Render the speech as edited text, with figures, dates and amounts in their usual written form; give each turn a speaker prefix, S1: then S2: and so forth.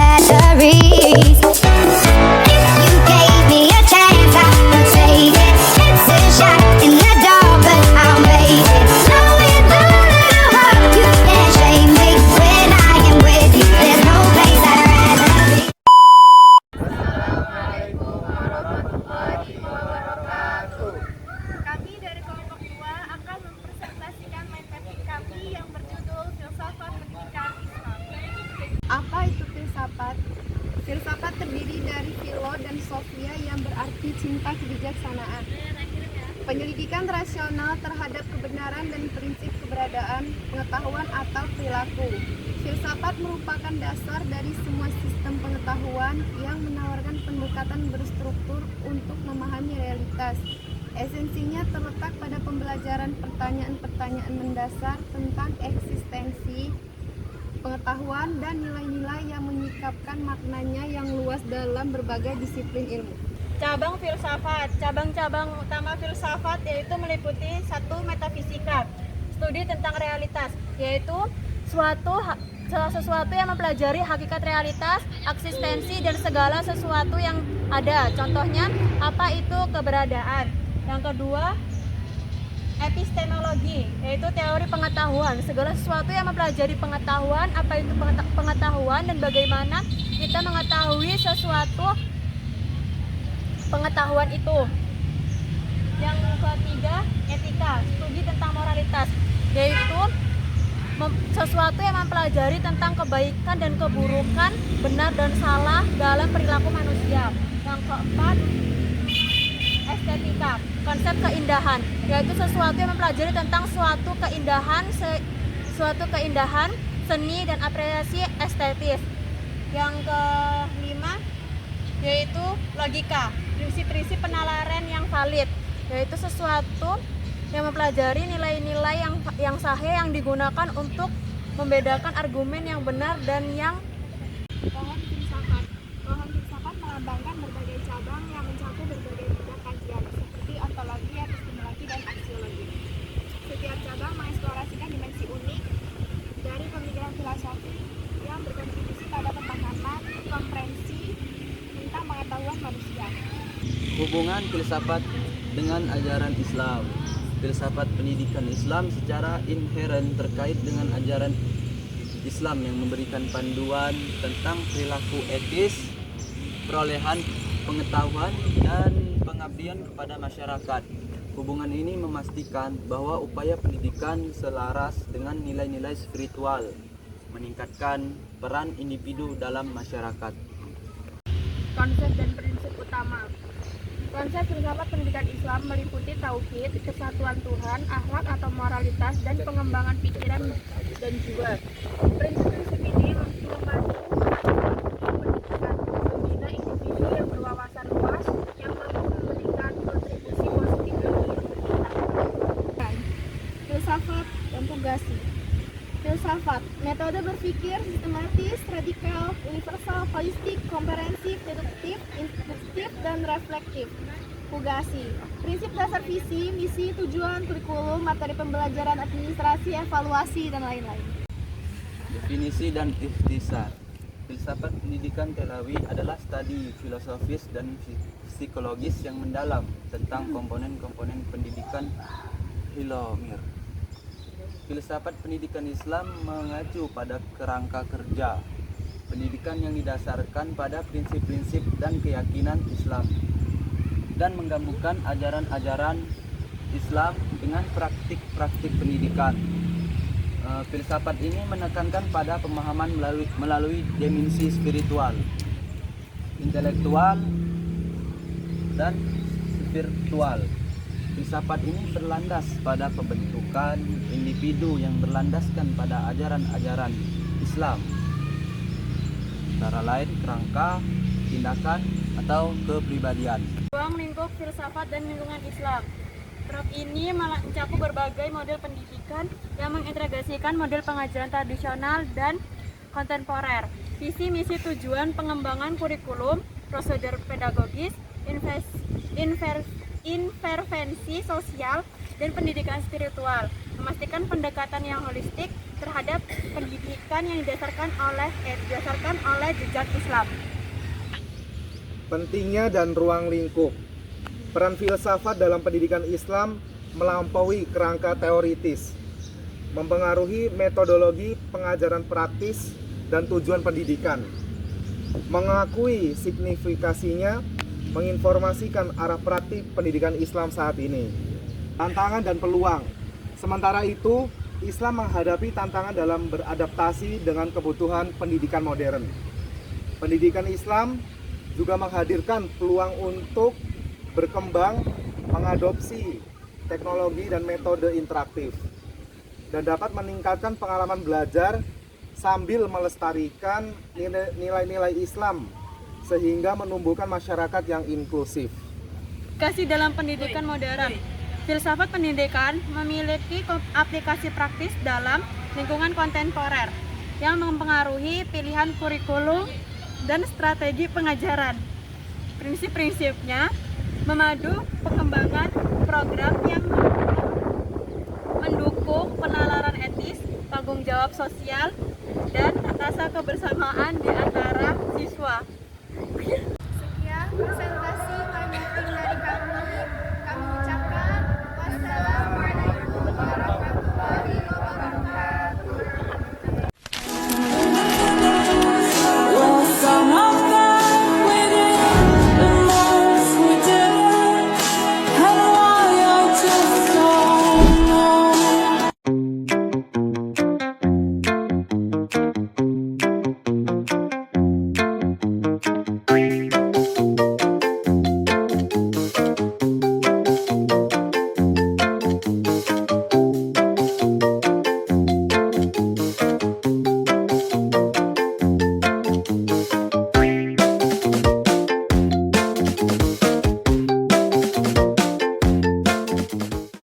S1: batteries. If you gave me a chance, I would take it. It's a shot in the dark, but I'll make it. No, it's a little hurt, you can't shame me. When I am with you, there's no place I'd rather be.
S2: Kami dari kelompok 2 akan mempresentasikan matematik kami yang berjudul Filsafat Pendidikan Islam. Apa itu filsafat? Filsafat terdiri dari philo dan sophia yang berarti cinta kebijaksanaan. Penyelidikan rasional terhadap kebenaran dan prinsip keberadaan, pengetahuan atau perilaku. Filsafat merupakan dasar dari semua sistem pengetahuan yang menawarkan pendekatan berstruktur untuk memahami realitas. Esensinya terletak pada pembelajaran pertanyaan-pertanyaan mendasar tentang eksistensi, pengetahuan, dan nilai-nilai yang menyikapkan maknanya yang luas dalam berbagai disiplin ilmu.
S3: Cabang filsafat. Cabang-cabang utama filsafat yaitu meliputi 1. Metafisika, studi tentang realitas, yaitu sesuatu yang mempelajari hakikat realitas, eksistensi, dan segala sesuatu yang ada. Contohnya, apa itu keberadaan. Yang kedua, epistemologi, yaitu teori pengetahuan, segala sesuatu yang mempelajari pengetahuan, apa itu pengetahuan dan bagaimana kita mengetahui sesuatu pengetahuan itu. Yang ketiga, etika, studi tentang moralitas, yaitu sesuatu yang mempelajari tentang kebaikan dan keburukan, benar dan salah dalam perilaku manusia. Yang keempat, estetika, konsep keindahan, yaitu sesuatu yang mempelajari tentang suatu keindahan, seni dan apresiasi estetis. Yang kelima, yaitu logika, prinsip-prinsip penalaran yang valid, yaitu sesuatu yang mempelajari nilai-nilai yang sahih yang digunakan untuk membedakan argumen yang benar dan yang.
S2: Pohon filsafat. Pohon filsafat melambangkan berbagai cabang yang mencakup berbagai bidang kajian seperti ontologi, epistemologi, dan aksiologi. Setiap cabang mengeksplorasikan dimensi unik dari pemikiran filosofi yang berkontribusi pada pemahaman komprehensi tentang pengetahuan manusia.
S4: Hubungan filsafat dengan ajaran Islam. Filsafat pendidikan Islam secara inheren terkait dengan ajaran Islam yang memberikan panduan tentang perilaku etis, perolehan pengetahuan, dan pengabdian kepada masyarakat. Hubungan ini memastikan bahwa upaya pendidikan selaras dengan nilai-nilai spiritual, meningkatkan peran individu dalam masyarakat.
S2: Konsep dan prinsip utama. Konsep filsafat pendidikan Islam meliputi tauhid, kesatuan Tuhan, akhlak atau moralitas, dan pengembangan pikiran dan jiwa. Prinsip-prinsip ini membantu pendidikan membina individu yang berwawasan luas yang mampu memberikan kontribusi positif bagi masyarakat. Filsafat dan fugasi. Filsafat, metode berpikir sistematis, radikal, universal, holistik, komprehensif, deduktif, induktif, dan reflektif. Fugasi, prinsip dasar visi, misi, tujuan, kurikulum, materi pembelajaran, administrasi, evaluasi, dan lain-lain.
S4: Definisi dan ikhtisar. Filsafat pendidikan Telawi adalah studi filosofis dan psikologis yang mendalam tentang komponen-komponen pendidikan Hilomir. Filsafat pendidikan Islam mengacu pada kerangka kerja pendidikan yang didasarkan pada prinsip-prinsip dan keyakinan Islam dan menggabungkan ajaran-ajaran Islam dengan praktik-praktik pendidikan. Filsafat ini menekankan pada pemahaman melalui dimensi spiritual, intelektual, dan spiritual. Filsafat ini berlandas pada pembentukan individu yang berlandaskan pada ajaran-ajaran Islam, antara lain kerangka, tindakan, atau kepribadian.
S3: Ruang lingkup filsafat dan lingkungan Islam. Bab ini mencakup berbagai model pendidikan yang mengintegrasikan model pengajaran tradisional dan kontemporer. Visi, misi, tujuan, pengembangan kurikulum, prosedur pedagogis, intervensi sosial, dan pendidikan spiritual, memastikan pendekatan yang holistik terhadap pendidikan yang didasarkan oleh jejak Islam.
S5: Pentingnya dan ruang lingkup. Peran filsafat dalam pendidikan Islam melampaui kerangka teoritis, mempengaruhi metodologi pengajaran praktis dan tujuan pendidikan, mengakui signifikasinya, menginformasikan arah praktik pendidikan Islam saat ini. Tantangan dan peluang. Sementara itu, Islam menghadapi tantangan dalam beradaptasi dengan kebutuhan pendidikan modern. Pendidikan Islam juga menghadirkan peluang untuk berkembang, mengadopsi teknologi dan metode interaktif, dan dapat meningkatkan pengalaman belajar sambil melestarikan nilai-nilai Islam sehingga menumbuhkan masyarakat yang inklusif.
S3: Aplikasi dalam pendidikan modern. Filsafat pendidikan memiliki aplikasi praktis dalam lingkungan kontemporer yang mempengaruhi pilihan kurikulum dan strategi pengajaran. Prinsip-prinsipnya memadu pengembangan program yang mendukung penalaran etis, tanggung jawab sosial, dan rasa kebersamaan di antara